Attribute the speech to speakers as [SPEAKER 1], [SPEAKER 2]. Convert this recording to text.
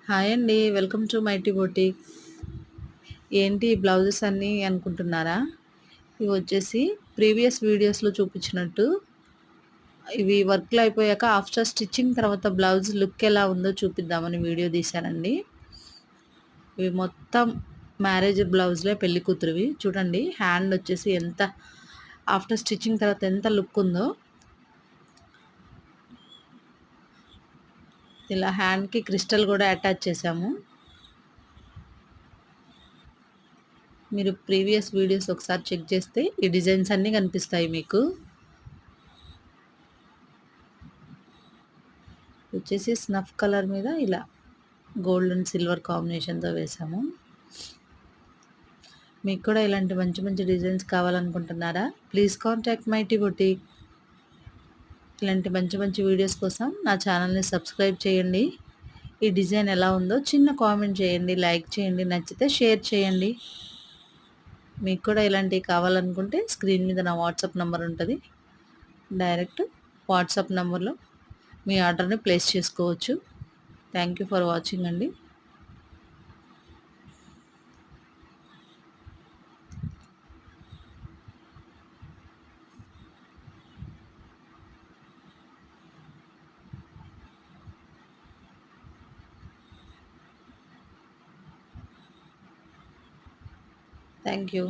[SPEAKER 1] Hi అండి. Welcome to mighty boutique. ఏంటి ఈ బ్లౌజెస్ అన్నీ అనుకుంటున్నారా? ఇవి వచ్చేసి ప్రీవియస్ వీడియోస్‌లో చూపించినట్టు ఇవి వర్క్‌లో అయిపోయాక ఆఫ్టర్ స్టిచ్చింగ్ తర్వాత బ్లౌజ్ లుక్ ఎలా ఉందో చూపిద్దామని వీడియో తీశానండి. ఇవి మొత్తం మ్యారేజ్ బ్లౌజ్‌లే పెళ్లి కూతురివి. చూడండి హ్యాండ్ వచ్చేసి ఎంత ఆఫ్టర్ స్టిచ్చింగ్ తర్వాత ఎంత లుక్ ఉందో. ఇలా హ్యాండ్‌కి క్రిస్టల్ కూడా అటాచ్ చేశాము. మీరు ప్రీవియస్ వీడియోస్ ఒకసారి చెక్ చేస్తే ఈ డిజైన్స్ అన్నీ కనిపిస్తాయి మీకు. వచ్చేసి స్నఫ్ కలర్ మీద ఇలా గోల్డ్ అండ్ సిల్వర్ కాంబినేషన్‌తో వేసాము. మీకు కూడా ఇలాంటి మంచి మంచి డిజైన్స్ కావాలనుకుంటున్నారా? Please contact Mighty Boutique. ఇలాంటి మంచి మంచి వీడియోస్ కోసం నా ఛానల్‌ని సబ్స్క్రైబ్ చేయండి. ఈ డిజైన్ ఎలా ఉందో చిన్న కామెంట్ చేయండి, లైక్ చేయండి, నచ్చితే షేర్ చేయండి. మీకు కూడా ఇలాంటివి కావాలనుకుంటే స్క్రీన్ మీద నా వాట్సాప్ నంబర్ ఉంటది. డైరెక్ట్ వాట్సాప్ నంబర్‌లో మీ ఆర్డర్‌ని ప్లేస్ చేసుకోవచ్చు. థ్యాంక్ యూ ఫర్ వాచింగ్ అండి. Thank you.